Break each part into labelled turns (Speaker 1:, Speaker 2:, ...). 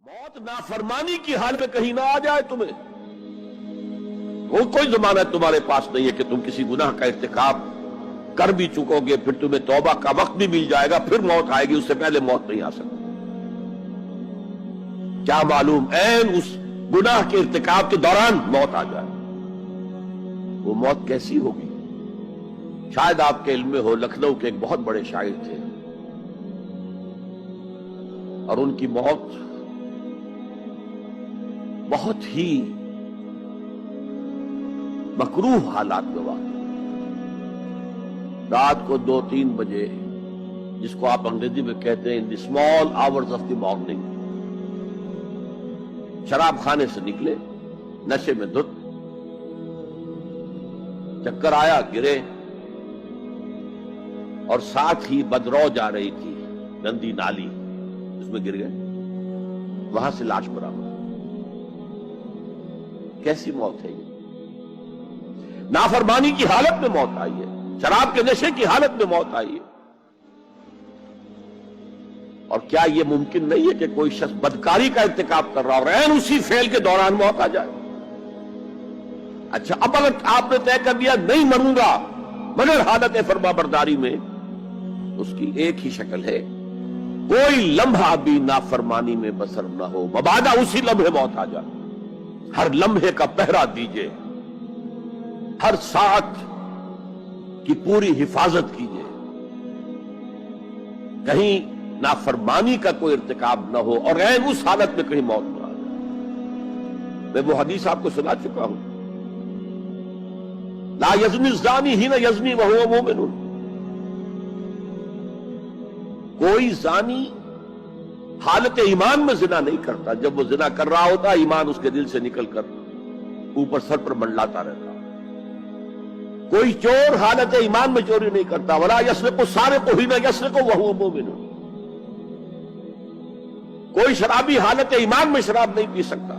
Speaker 1: موت نافرمانی کی حال میں کہیں نہ آ جائے تمہیں. وہ کوئی ضمانت تمہارے پاس نہیں ہے کہ تم کسی گناہ کا ارتکاب کر بھی چکو گے, پھر تمہیں توبہ کا وقت بھی مل جائے گا, پھر موت آئے گی, اس سے پہلے موت نہیں آ سکتی. کیا معلوم عین اس گناہ کے ارتکاب کے دوران موت آ جائے. وہ موت کیسی ہوگی؟ شاید آپ کے علم میں ہو, لکھنؤ کے ایک بہت بڑے شاعر تھے اور ان کی موت بہت ہی مکروہ حالات میں واقع. رات کو 2-3 بجے, جس کو آپ انگریزی میں کہتے ہیں in the small hours of the morning, شراب خانے سے نکلے, نشے میں دھت, چکر آیا, گرے, اور ساتھ ہی بدرو جا رہی تھی گندی نالی, اس میں گر گئے, وہاں سے لاش برآمد. کیسی موت ہے یہ؟ نافرمانی کی حالت میں موت آئی ہے, شراب کے نشے کی حالت میں موت آئی ہے. اور کیا یہ ممکن نہیں ہے کہ کوئی شخص بدکاری کا ارتکاب کر رہا اور عین اسی فعل کے دوران موت آ جائے؟ اچھا, اب اگر آپ نے طے کر دیا نہیں مروں گا مگر حالت فرما برداری میں, اس کی ایک ہی شکل ہے, کوئی لمحہ بھی نافرمانی میں بسر نہ ہو, مبادا اسی لمحے موت آ جائے. ہر لمحے کا پہرا دیجئے, ہر ساتھ کی پوری حفاظت کیجئے, کہیں نافرمانی کا کوئی ارتکاب نہ ہو اور عین اس حالت میں کہیں موت نہ آ جائے. میں وہ حدیث آپ کو سنا چکا ہوں, لا یزنی الزانی حین یزنی وہو مومن. کوئی زانی حالت ایمان میں زنا نہیں کرتا, جب وہ زنا کر رہا ہوتا ایمان اس کے دل سے نکل کر اوپر سر پر منڈلاتا رہتا. کوئی چور حالت ایمان میں چوری نہیں کرتا, ولا یسرق السارق حین یسرق وہو مومن. کوئی شرابی حالت ایمان میں شراب نہیں پی سکتا,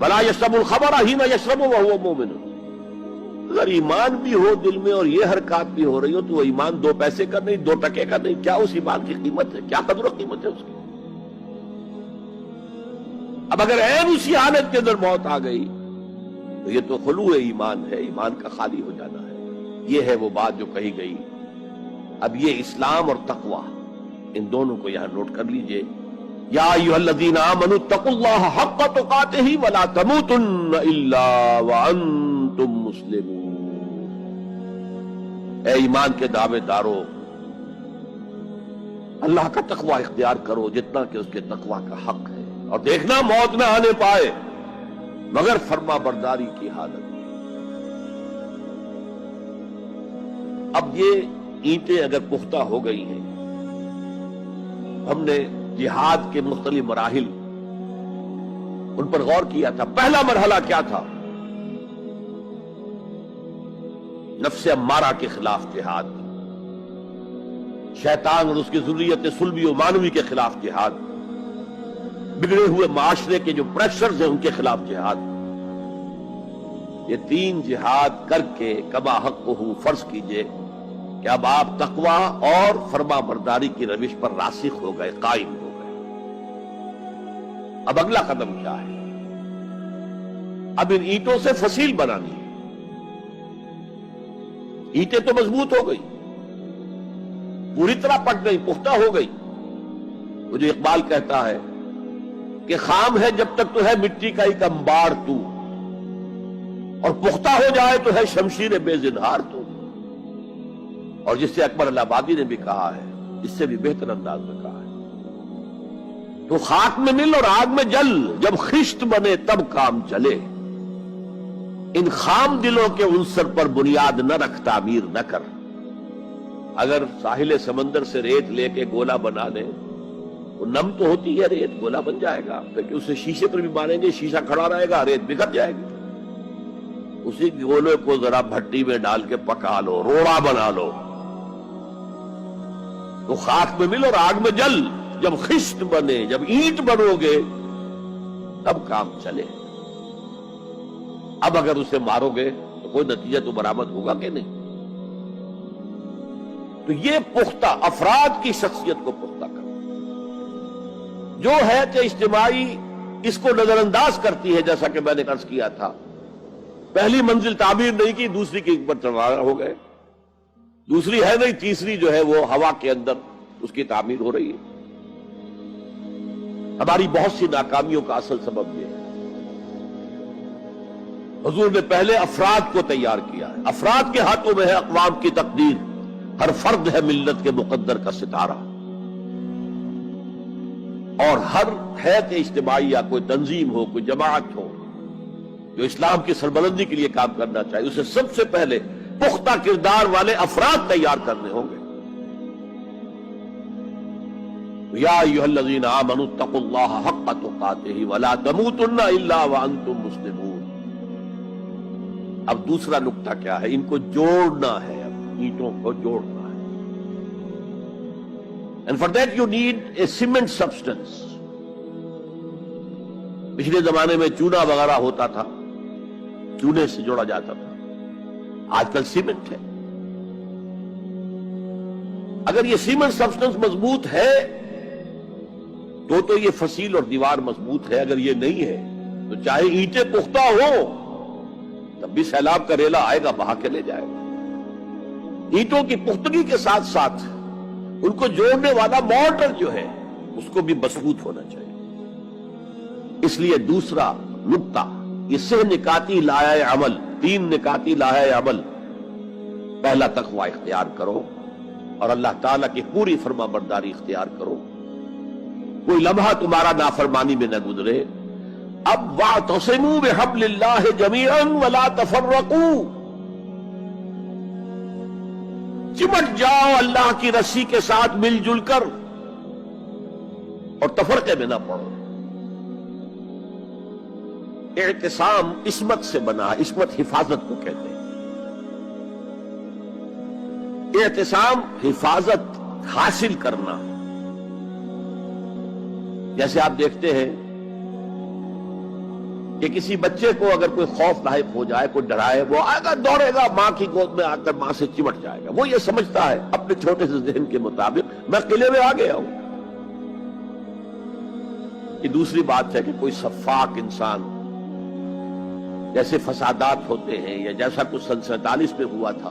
Speaker 1: ولا یشرب الخمر حین یشرب وہو مومن. اگر ایمان بھی ہو دل میں اور یہ حرکات بھی ہو رہی ہو تو وہ ایمان 2 پیسے کا نہیں, 2 ٹکے کا نہیں. کیا اس ایمان کی قیمت ہے؟ کیا قدر و قیمت ہے اس کی؟ اب اگر عین اسی حالت کے اندر موت آ گئی تو یہ تو خلوع ایمان ہے, ایمان کا خالی ہو جانا ہے. یہ ہے وہ بات جو کہی گئی. اب یہ اسلام اور تقوی, ان دونوں کو یہاں نوٹ کر لیجئے. یا ایھا الذین آمنوا اتقوا اللہ حق تقاتہ ولا تموتن الا وانتم مسلمون. اے ایمان کے دعوے دارو, اللہ کا تقوی اختیار کرو جتنا کہ اس کے تقوی کا حق ہے, اور دیکھنا موت نہ آنے پائے مگر فرما برداری کی حالت. اب یہ اینٹیں اگر پختہ ہو گئی ہیں, ہم نے جہاد کے مختلف مراحل ان پر غور کیا تھا. پہلا مرحلہ کیا تھا؟ نفس امارہ کے خلاف جہاد, شیطان اور اس کی ذریت سلبی و مانوی کے خلاف جہاد, بگڑے ہوئے معاشرے کے جو پریشرز ہیں ان کے خلاف جہاد. یہ 3 جہاد کر کے کما حق ہو فرض کیجئے کہ اب آپ تقوی اور فرما برداری کی روش پر راسخ ہو گئے, قائم ہو گئے. اب اگلا قدم کیا ہے؟ اب ان اینٹوں سے فصیل بنانی ہے. اینٹیں تو مضبوط ہو گئی, پوری طرح پک گئی, پختہ ہو گئی. وہ جو اقبال کہتا ہے کہ خام ہے جب تک تو ہے مٹی کا ایک انبار تو, اور پختہ ہو جائے تو ہے شمشیر بے زنہار تو. اور جس سے اکبر الہ آبادی نے بھی کہا ہے, اس سے بھی بہتر انداز میں کہا ہے, تو خاک میں مل اور آگ میں جل, جب خشت بنے تب کام چلے. ان خام دلوں کے عنصر پر بنیاد نہ رکھ, تعمیر نہ کر. اگر ساحل سمندر سے ریت لے کے گولا بنا لیں, وہ نم تو ہوتی ہے ریت, گولا بن جائے گا. پھر اسے شیشے پر بھی ماریں گے, شیشہ کھڑا رہے گا, ریت بکھر جائے گی. اسی گولے کو ذرا بھٹی میں ڈال کے پکا لو, روڑا بنا لو, تو خاک میں مل اور آگ میں جل, جب خشت بنے, جب اینٹ بنو گے تب کام چلے. اب اگر اسے مارو گے تو کوئی نتیجہ تو برآمد ہوگا کہ نہیں. تو یہ پختہ افراد کی شخصیت کو پختہ کرنا. جو ہے کہ اجتماعی اس کو نظر انداز کرتی ہے، جیسا کہ میں نے عرض کیا تھا، پہلی منزل تعمیر نہیں کی، دوسری کے اوپر چڑھانا ہو گئے، دوسری ہے نہیں، تیسری جو ہے وہ ہوا کے اندر اس کی تعمیر ہو رہی ہے۔ ہماری بہت سی ناکامیوں کا اصل سبب یہ ہے۔ حضور نے پہلے افراد کو تیار کیا ہے، افراد کے ہاتھوں میں ہے اقوام کی تقدیر، ہر فرد ہے ملت کے مقدر کا ستارہ، اور ہر حیث اجتماعی یا کوئی تنظیم ہو، کوئی جماعت ہو جو اسلام کی سربلندی کے لیے کام کرنا چاہیے، اسے سب سے پہلے پختہ کردار والے افراد تیار کرنے ہوں گے۔ یا ایھا الذین آمنوا اتقوا اللہ حق تقاتہ ولا تموتن الا وانتم مسلمون۔ اب دوسرا نقطہ کیا ہے؟ ان کو جوڑنا ہے، اب اینٹوں کو جوڑنا ہے۔ And for that you need a cement substance۔ پچھلے زمانے میں چونا وغیرہ ہوتا تھا، چونے سے جوڑا جاتا تھا، آج کل سیمنٹ ہے۔ اگر یہ سیمنٹ سبسٹنس مضبوط ہے تو یہ فصیل اور دیوار مضبوط ہے، اگر یہ نہیں ہے تو چاہے اینٹیں پختہ ہو تب بھی سیلاب کا ریلا آئے گا، بہا کے لے جائے گا۔ اینٹوں کی پختگی کے ساتھ ساتھ ان کو جوڑنے والا مورٹر جو ہے اس کو بھی مضبوط ہونا چاہیے۔ اس لیے دوسرا نقطہ، یہ سہ نکاتی لائحہ عمل، 3 نکاتی لائحہ عمل۔ پہلا تقوی اختیار کرو اور اللہ تعالیٰ کی پوری فرما برداری اختیار کرو، کوئی لمحہ تمہارا نافرمانی میں نہ گزرے۔ اب وَاعْتَصِمُوا بِحَبْلِ اللَّهِ جَمِيعًا وَلَا تَفَرَّقُوا، چمٹ جاؤ اللہ کی رسی کے ساتھ مل جل کر اور تفرقے میں نہ پڑو۔ اعتصام عصمت سے بنا، عصمت حفاظت کو کہتے ہیں۔ اعتصام حفاظت حاصل کرنا۔ جیسے آپ دیکھتے ہیں کہ کسی بچے کو اگر کوئی خوف لاحق ہو جائے، کوئی ڈرائے، وہ آئے گا، دوڑے گا ماں کی گود میں آ کر ماں سے چمٹ جائے گا۔ وہ یہ سمجھتا ہے اپنے چھوٹے سے ذہن کے مطابق میں قلعے میں آ گیا ہوں۔ یہ دوسری بات ہے کہ کوئی شفاق انسان، جیسے فسادات ہوتے ہیں یا جیسا کچھ سن 47 میں ہوا تھا،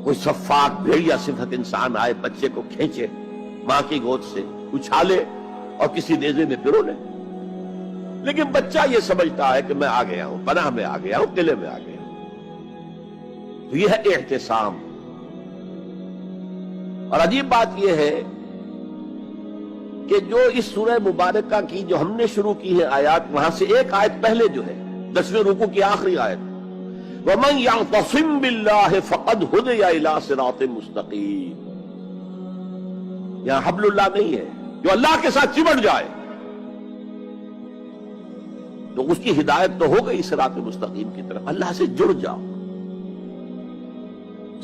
Speaker 1: کوئی شفاق بھیڑیا صفت انسان آئے، بچے کو کھینچے ماں کی گود سے، اچھالے اور کسی نیزے میں پرو لے۔ لیکن بچہ یہ سمجھتا ہے کہ میں آ گیا ہوں، پناہ میں آ گیا ہوں، قلعے میں آ گیا ہوں۔ تو یہ ہے اعتصام۔ اور عجیب بات یہ ہے کہ جو اس سورہ مبارکہ کی جو ہم نے شروع کی ہے آیات، وہاں سے ایک آیت پہلے جو ہے 10ویں رکوع کی آخری آیت، وَمَنْ يَعْتَصِمْ بِاللَّهِ فَقَدْ هُدِيَ إِلَىٰ صِرَاطٍ مُسْتَقِيمٍ۔ یہاں حبل اللہ نہیں ہے، جو اللہ کے ساتھ چمٹ جائے تو اس کی ہدایت تو ہو گئی صراط مستقیم کی طرف، اللہ سے جڑ جاؤ۔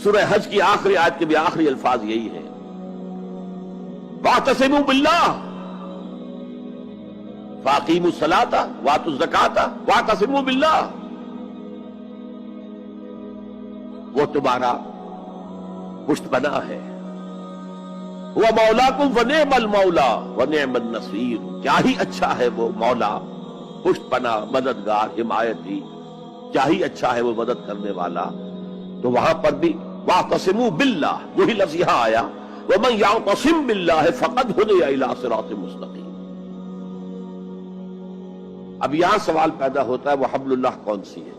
Speaker 1: سورہ حج کی آخری آیت کے بھی آخری الفاظ یہی ہیں، وَاعْتَصِمُوا بِاللَّهِ فَأَقِیمُوا الصَّلَاةَ وَآتُوا الزَّکَاةَ وَاعْتَصِمُوا بِاللَّهِ۔ وہ تمہارا پشت پناہ ہے، وہ مولاکم فنعم المولا ونعم النصیر، کیا ہی اچھا ہے وہ مولا، پشت پناہ، مددگار، حمایتی، کیا ہی اچھا ہے وہ مدد کرنے والا۔ تو وہاں پر بھی واعتصموا باللہ، وہی لفظ یہاں آیا، ومن یعتصم باللہ فقد ہدی الی صراط مستقیم۔ اب یہاں سوال پیدا ہوتا ہے وہ حبل اللہ کون سی ہے؟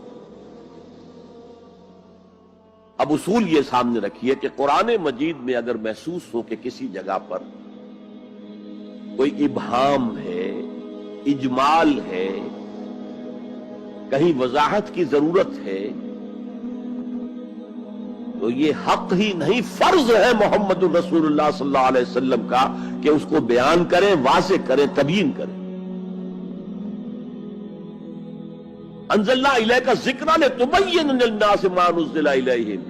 Speaker 1: اب اصول یہ سامنے رکھیے کہ قرآن مجید میں اگر محسوس ہو کہ کسی جگہ پر کوئی ابہام ہے، اجمال ہے، کہیں وضاحت کی ضرورت ہے، تو یہ حق ہی نہیں، فرض ہے محمد الرسول اللہ صلی اللہ علیہ وسلم کا کہ اس کو بیان کریں، واضح کریں، تبیین کریں۔ انزلنا الیک الذکر لتبین للناس ما نزل الیہم۔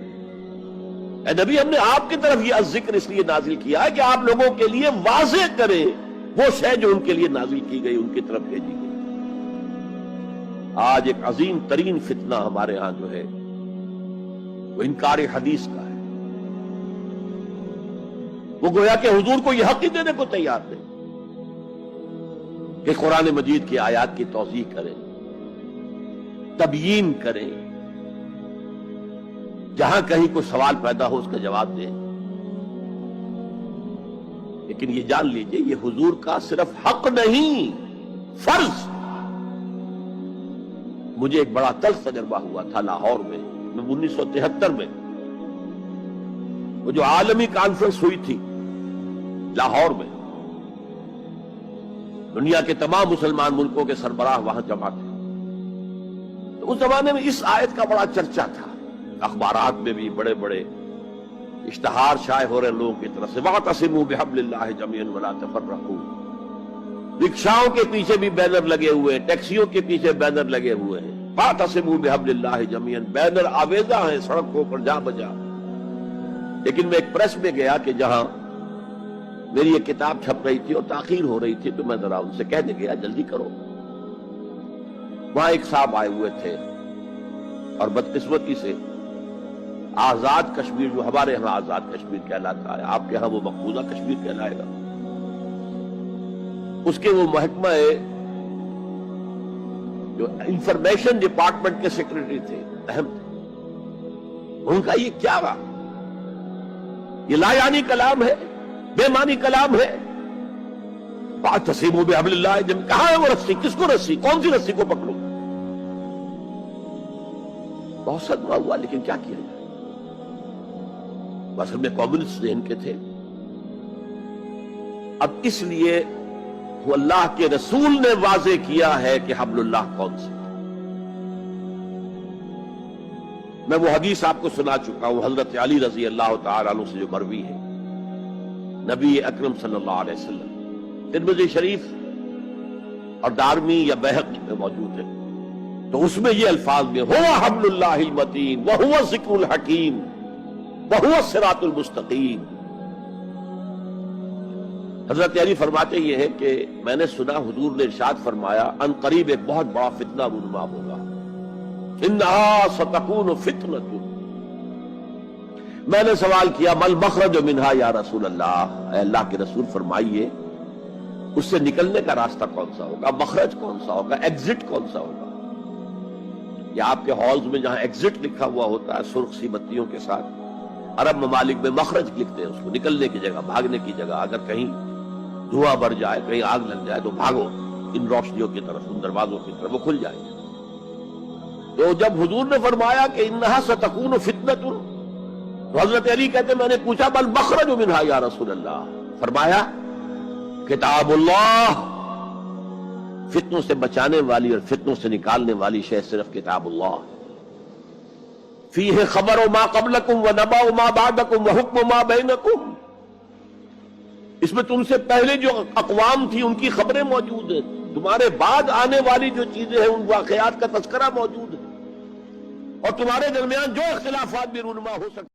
Speaker 1: اے نبی، ہم نے آپ کی طرف یہ الذکر اس لیے نازل کیا ہے کہ آپ لوگوں کے لیے واضح کریں وہ شے جو ان کے لیے نازل کی گئی، ان کی طرف بھیجی گئی۔ آج ایک عظیم ترین فتنہ ہمارے ہاں جو ہے وہ انکار حدیث کا ہے۔ وہ گویا کہ حضور کو یہ حق ہی دینے کو تیار نہیں۔ کہ قرآن مجید کی آیات کی توضیح کریں، تبیین کریں، جہاں کہیں کوئی سوال پیدا ہو اس کا جواب دیں. لیکن یہ جان لیجئے یہ حضور کا صرف حق نہیں، فرض. مجھے ایک بڑا تلخ تجربہ ہوا تھا لاہور میں 1973 میں، وہ جو عالمی کانفرنس ہوئی تھی لاہور میں، دنیا کے تمام مسلمان ملکوں کے سربراہ وہاں جمع تھے. تو اس زمانے میں اس آیت کا بڑا چرچا تھا، اخبارات میں بھی بڑے بڑے اشتہار شائع ہو رہے لوگوں کی طرف سے، وَاعْتَصِمُوا بِحَبْلِ اللَّهِ جَمِيعًا وَلَا تَفَرَّقُوا. رکشاؤں کے پیچھے بھی بینر لگے ہوئے ہیں، ٹیکسیوں کے پیچھے بینر لگے ہوئے ہیں، وَاعْتَصِمُوا بِحَبْلِ اللَّهِ جَمِيعًا، بینر آویزاں ہیں سڑکوں پر جا بجا. لیکن میں ایک پریس میں گیا کہ جہاں میری ایک کتاب چھپ رہی تھی اور تاخیر ہو رہی تھی، تو میں ذرا ان سے کہنے گیا جلدی کرو. وہاں ایک صاحب آئے ہوئے تھے اور بدقسمتی سے آزاد کشمیر، جو ہمارے ہاں آزاد کشمیر کہلاتا ہے، آپ کے ہاں وہ مقبوضہ کشمیر کہلائے گا، اس کے وہ محکمہ جو انفارمیشن ڈپارٹمنٹ کے سیکرٹری تھے، اہم تھے. ان کا یہ کیا رہا؟ یہ لا یعنی کلام ہے، بے معنی کلام ہے. وَاعْتَصِمُوا بِحَبْلِ اللَّهِ جَمِيعًا، کہاں ہے وہ رسی؟ کس کو رسی؟ کون سی رسی کو پکڑوں؟ بہت صدمہ ہوا، لیکن کیا کیا جائے؟ اصل میں کمیونسٹ ذہن کے تھے. اب اس لیے وہ اللہ کے رسول نے واضح کیا ہے کہ حبل اللہ کون سا. میں وہ حدیث آپ کو سنا چکا ہوں حضرت علی رضی اللہ تعالیٰ عنہ سے جو مروی ہے، نبی اکرم صلی اللہ علیہ وسلم، ترمذی شریف اور دارمی یا بیہقی میں موجود ہے. تو اس میں یہ الفاظ میں هو حبل اللہ المتین وهو الذکر الحکیم وهو الصراط المستقیم. حضرت علی فرماتے یہ ہے کہ میں نے سنا حضور نے ارشاد فرمایا ان قریب ایک بہت بڑا فتنہ رونما ہوگا، انہا ستکون فتنۃ. میں نے سوال کیا مل مخرج منہا یا رسول اللہ، اے اللہ کے رسول فرمائیے اس سے نکلنے کا راستہ کون سا ہوگا، مخرج کون سا ہوگا، ایگزٹ کون سا ہوگا. یا آپ کے ہالز میں جہاں ایگزٹ لکھا ہوا ہوتا ہے سرخ سی بتیوں کے ساتھ، عرب ممالک میں مخرج لکھتے ہیں اس کو، نکلنے کی جگہ، بھاگنے کی جگہ. اگر کہیں دھواں بھر جائے، کہیں آگ لگ جائے تو بھاگو ان روشنیوں کی طرف، ان دروازوں کی طرف، وہ کھل جائیں گے. تو جب حضور نے فرمایا کہ انہا ستکون فتنۃ، تو حضرت علی کہتے میں نے پوچھا بل مخرج منہا یا رسول اللہ، فرمایا کتاب اللہ، فتنوں سے بچانے والی اور فتنوں سے نکالنے والی شے صرف کتاب اللہ. فیہ خبر ما قبلکم ونبأ ما بعدکم وحکم ما بینکم، اس میں تم سے پہلے جو اقوام تھی ان کی خبریں موجود ہیں، تمہارے بعد آنے والی جو چیزیں ہیں ان واقعات کا تذکرہ موجود ہے، اور تمہارے درمیان جو اختلافات بھی رونما ہو سکتے